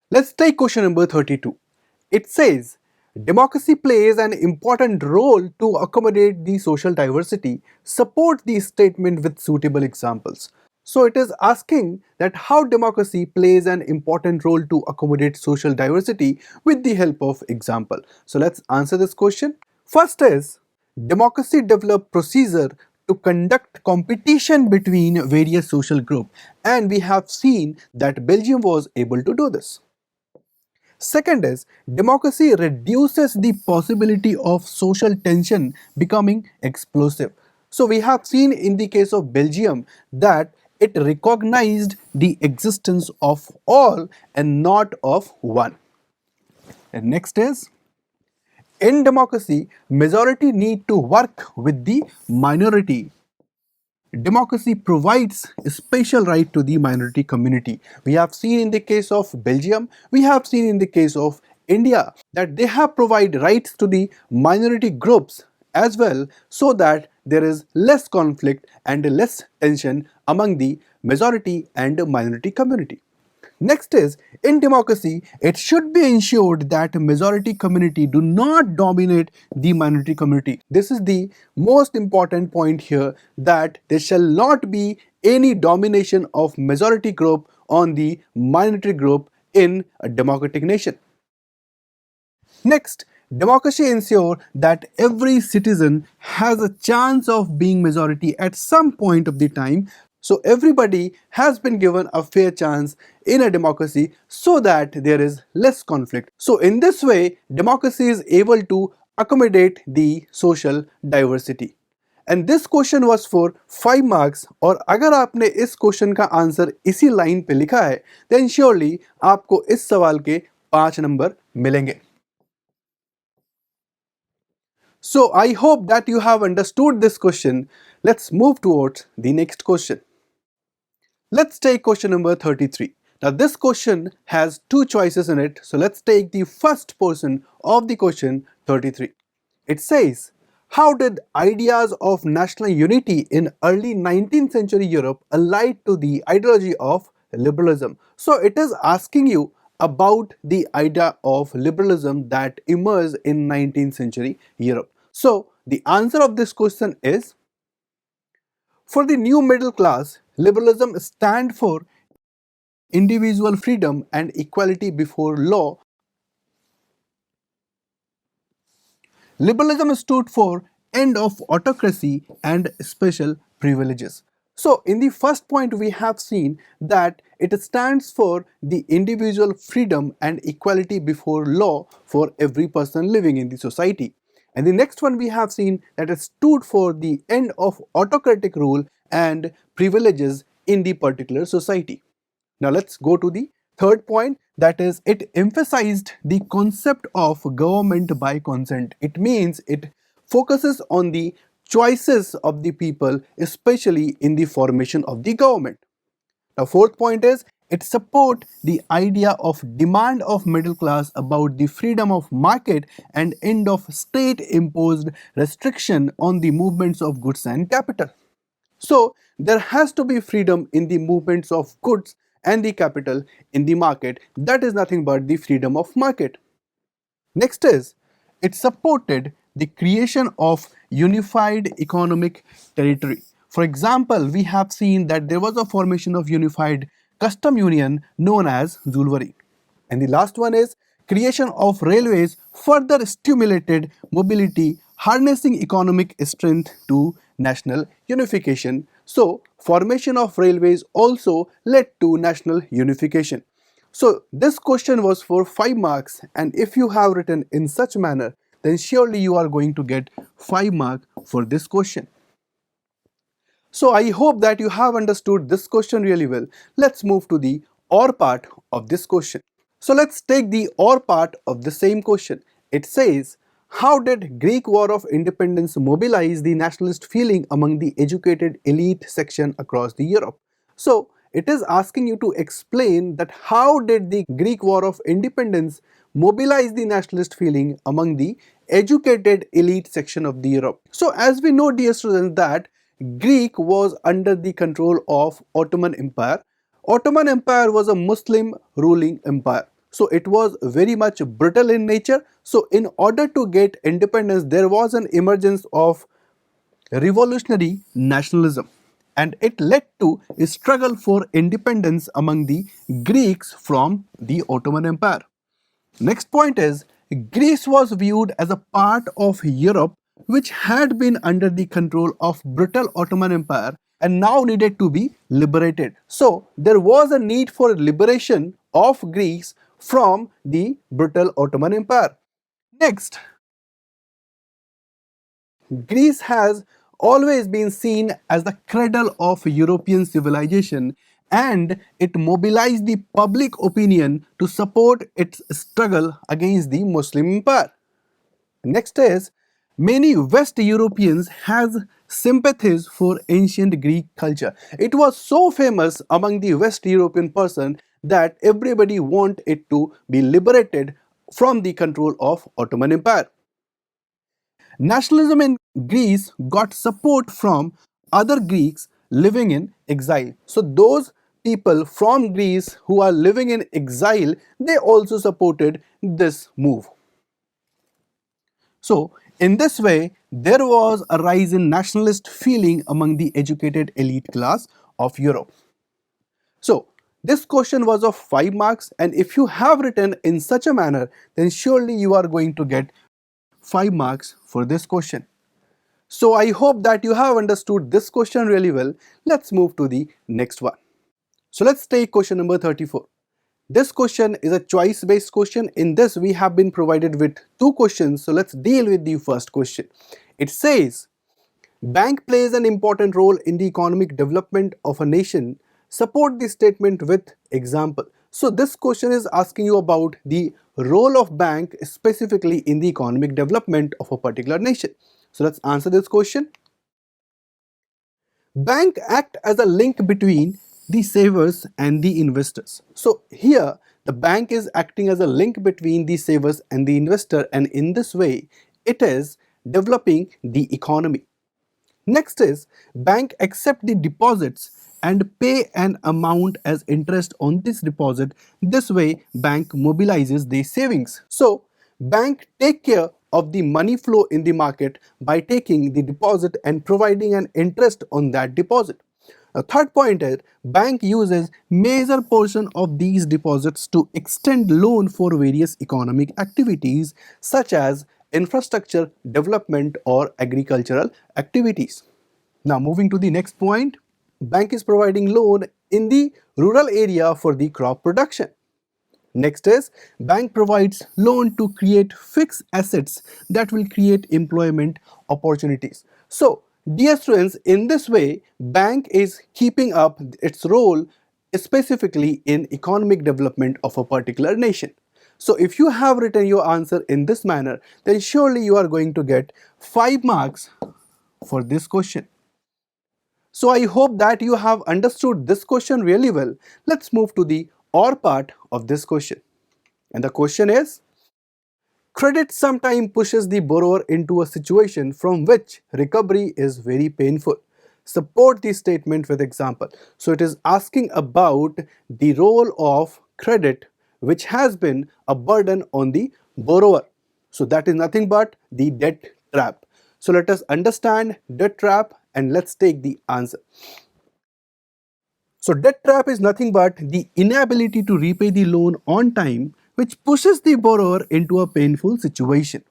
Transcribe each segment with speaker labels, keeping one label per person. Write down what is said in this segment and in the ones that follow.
Speaker 1: Let's take question number 32. It says, democracy plays an important role to accommodate the social diversity. Support the statement with suitable examples. So it is asking that how democracy plays an important role to accommodate social diversity with the help of example. So let's answer this question. First is, democracy developed procedure to conduct competition between various social groups, and we have seen that Belgium was able to do this. Second is, democracy reduces the possibility of social tension becoming explosive. So we have seen in the case of Belgium that it recognized the existence of all and not of one. And next is, in democracy, majority need to work with the minority. Democracy provides a special right to the minority community. We have seen in the case of Belgium, we have seen in the case of India that they have provided rights to the minority groups as well, so that there is less conflict and less tension among the majority and minority community. Next is, in democracy, it should be ensured that majority community do not dominate the minority community. This is the most important point here, that there shall not be any domination of majority group on the minority group in a democratic nation. Next, democracy ensures that every citizen has a chance of being majority at some point of the time. So everybody has been given a fair chance in a democracy so that there is less conflict. So in this way, democracy is able to accommodate the social diversity. And this question was for 5 marks, और अगर आपने इस question का answer इसी line पे लिखा है, then surely आपको इस सवाल के 5 नंबर मिलेंगे. So I hope that you have understood this question. Let's move towards the next question. Let's take question number 33. Now this question has two choices in it. So let's take the first portion of the question 33. It says, how did ideas of national unity in early 19th century Europe allied to the ideology of liberalism? So it is asking you about the idea of liberalism that emerged in 19th century Europe. So the answer of this question is, for the new middle class, liberalism stands for individual freedom and equality before law. Liberalism stood for end of autocracy and special privileges. So in the first point we have seen that it stands for the individual freedom and equality before law for every person living in the society. And the next one we have seen that it stood for the end of autocratic rule and privileges in the particular society. Now let's go to the third point, that is, it emphasized the concept of government by consent. It means it focuses on the choices of the people, especially in the formation of the government. Now fourth point is, it supports the idea of demand of middle class about the freedom of market and end of state imposed restriction on the movements of goods and capital. So there has to be freedom in the movements of goods and the capital in the market. That is nothing but the freedom of market. Next is, it supported the creation of unified economic territory. For example, we have seen that there was a formation of unified custom union known as Zulwari. And the last one is, creation of railways further stimulated mobility, harnessing economic strength to national unification. So formation of railways also led to national unification. So this question was for 5 marks, and if you have written in such manner, then surely you are going to get 5 marks for this question. So I hope that you have understood this question really well. Let's move to the OR part of this question. So let's take the OR part of the same question. It says, how did Greek War of Independence mobilize the nationalist feeling among the educated elite section across the Europe? So it is asking you to explain that how did the Greek War of Independence mobilize the nationalist feeling among the educated elite section of the Europe. So as we know, dear students, that Greek was under the control of Ottoman Empire. Ottoman Empire was a Muslim ruling empire. So it was very much brutal in nature. So in order to get independence, there was an emergence of revolutionary nationalism, and it led to a struggle for independence among the Greeks from the Ottoman Empire. Next point is, Greece was viewed as a part of Europe which had been under the control of brutal Ottoman Empire and now needed to be liberated. So there was a need for liberation of Greece from the brutal Ottoman Empire. Next, Greece has always been seen as the cradle of European civilization, and it mobilized the public opinion to support its struggle against the Muslim Empire. Next is, many West Europeans has sympathies for ancient Greek culture. It was so famous among the West European person that everybody want it to be liberated from the control of Ottoman Empire. Nationalism in Greece got support from other Greeks living in exile. So those people from Greece who are living in exile, they also supported this move. So in this way, there was a rise in nationalist feeling among the educated elite class of Europe. So this question was of 5 marks, and if you have written in such a manner, then surely you are going to get 5 marks for this question. So I hope that you have understood this question really well. Let's move to the next one. So let's take question number 34. This question is a choice based question. In this we have been provided with 2 questions. So let's deal with the first question. It says, bank plays an important role in the economic development of a nation. Support the statement with example. So this question is asking you about the role of bank specifically in the economic development of a particular nation. So let's answer this question. Bank act as a link between the savers and the investors. So here the bank is acting as a link between the savers and the investor, and in this way it is developing the economy. Next is, bank accept the deposits and pay an amount as interest on this deposit. This way bank mobilizes the savings. So bank take care of the money flow in the market by taking the deposit and providing an interest on that deposit. The third point is, bank uses major portion of these deposits to extend loan for various economic activities such as infrastructure development or agricultural activities. Now moving to the next point, bank is providing loan in the rural area for the crop production. Next is, bank provides loan to create fixed assets that will create employment opportunities. So dear students, in this way bank is keeping up its role specifically in economic development of a particular nation. So if you have written your answer in this manner, then surely you are going to get 5 marks for this question. So I hope that you have understood this question really well. Let's move to the or part of this question. And the question is, credit sometimes pushes the borrower into a situation from which recovery is very painful. Support the statement with example. So it is asking about the role of credit which has been a burden on the borrower. So that is nothing but the debt trap. So let us understand debt trap and let's take the answer. So debt trap is nothing but the inability to repay the loan on time, which pushes the borrower into a painful situation.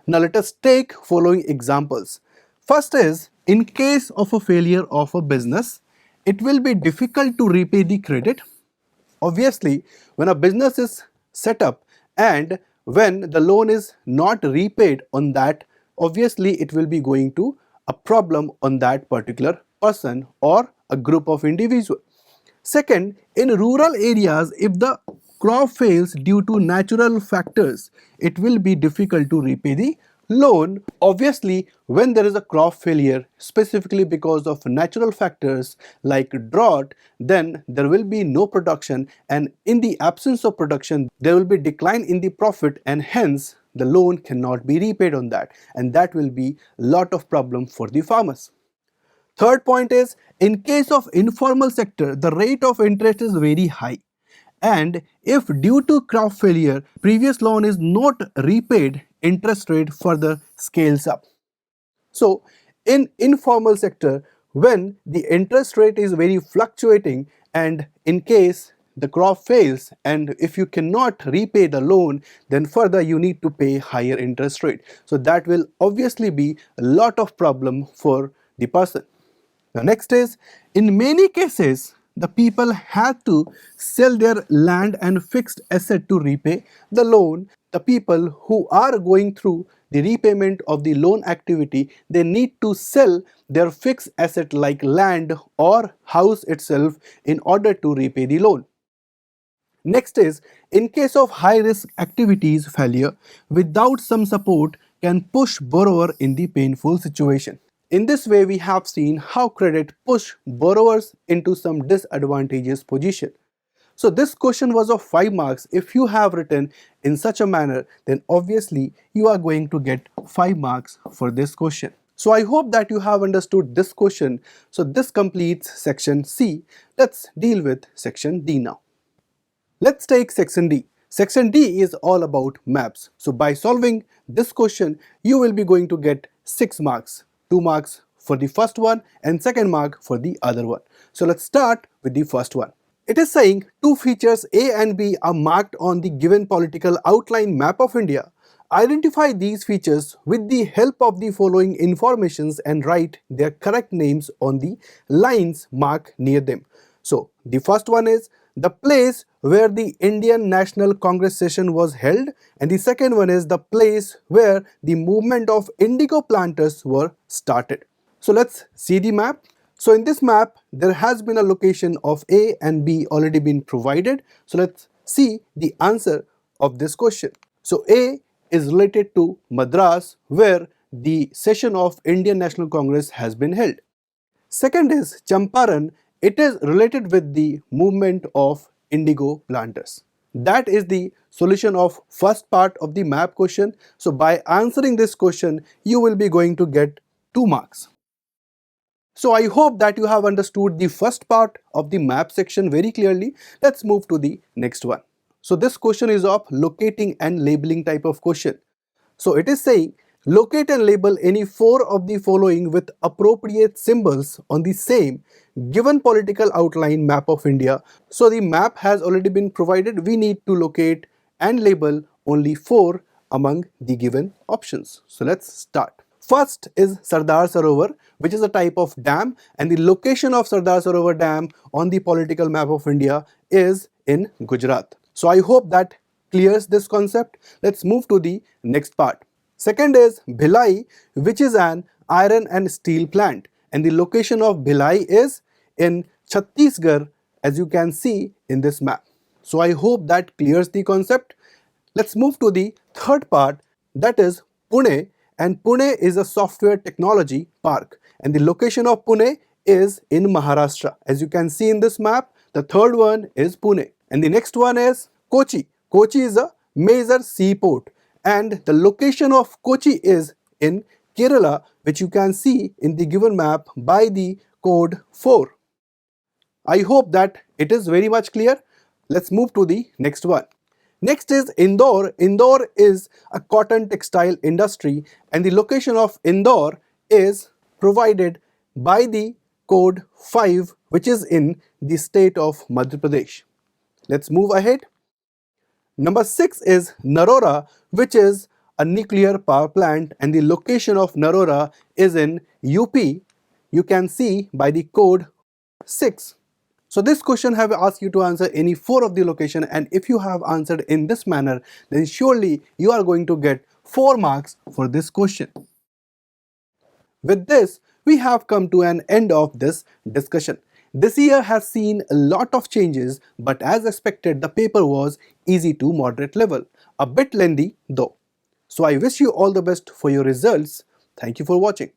Speaker 1: Now let us take following examples. First is, in case of a failure of a business, it will be difficult to repay the credit. Obviously, when a business is set up and when the loan is not repaid on that, obviously it will be going to a problem on that particular person or a group of individuals. Second, in rural areas, if the crop fails due to natural factors, it will be difficult to repay the loan. Obviously, when there is a crop failure, specifically because of natural factors like drought, then there will be no production, and in the absence of production, there will be decline in the profit, and hence the loan cannot be repaid on that, and that will be a lot of problem for the farmers. Third point is, in case of informal sector, the rate of interest is very high, And if due to crop failure, previous loan is not repaid, interest rate further scales up. So in informal sector, when the interest rate is very fluctuating and in case the crop fails and if you cannot repay the loan, then further you need to pay higher interest rate. So that will obviously be a lot of problem for the person. The next is, in many cases, the people had to sell their land and fixed asset to repay the loan. The people who are going through the repayment of the loan activity, they need to sell their fixed asset like land or house itself in order to repay the loan. Next is, in case of high risk activities failure, without some support can push borrower in the painful situation. In this way, we have seen how credit push borrowers into some disadvantageous position. So this question was of 5 marks. If you have written in such a manner, then obviously you are going to get 5 marks for this question. So I hope that you have understood this question. So this completes section C. Let's deal with section D now. Let's take section D. Section D is all about maps. So by solving this question, you will be going to get 6 marks. 2 marks for the first one and second mark for the other one. So let's start with the first one. It is saying two features A and B are marked on the given political outline map of India. Identify these features with the help of the following informations and write their correct names on the lines marked near them. So the first one is the place where the Indian National Congress session was held, and the second one is the place where the movement of indigo planters were started. So let's see the map. So in this map, there has been a location of A and B already been provided. So let's see the answer of this question. So A is related to Madras, where the session of Indian National Congress has been held. Second is Champaran. It is related with the movement of indigo planters. That is the solution of first part of the map question. So by answering this question, you will be going to get 2 marks. So I hope that you have understood the first part of the map section very clearly. Let's move to the next one. So this question is of locating and labeling type of question. So it is saying locate and label any 4 of the following with appropriate symbols on the same given political outline map of India. So the map has already been provided. We need to locate and label only 4 among the given options. So let's start. First is Sardar Sarovar, which is a type of dam, and the location of Sardar Sarovar Dam on the political map of India is in Gujarat. So I hope that clears this concept. Let's move to the next part. Second is Bhilai, which is an iron and steel plant, and the location of Bhilai is in Chhattisgarh, as you can see in this map. So I hope that clears the concept. Let's move to the third part, that is Pune, and Pune is a software technology park, and the location of Pune is in Maharashtra. As you can see in this map, the third one is Pune, and the next one is Kochi. Kochi is a major seaport, and the location of Kochi is in Kerala, which you can see in the given map by the code 4. I hope that it is very much clear. Let's move to the next one. Next is Indore. Indore is a cotton textile industry, and the location of Indore is provided by the code 5, which is in the state of Madhya Pradesh. Let's move ahead. Number 6 is Narora, which is a nuclear power plant, and the location of Narora is in UP. You can see by the code 6. So this question have asked you to answer any 4 of the location, and if you have answered in this manner, then surely you are going to get 4 marks for this question. With this, we have come to an end of this discussion. This year has seen a lot of changes, but as expected, the paper was easy to moderate level, a bit lengthy though. So I wish you all the best for your results. Thank you for watching.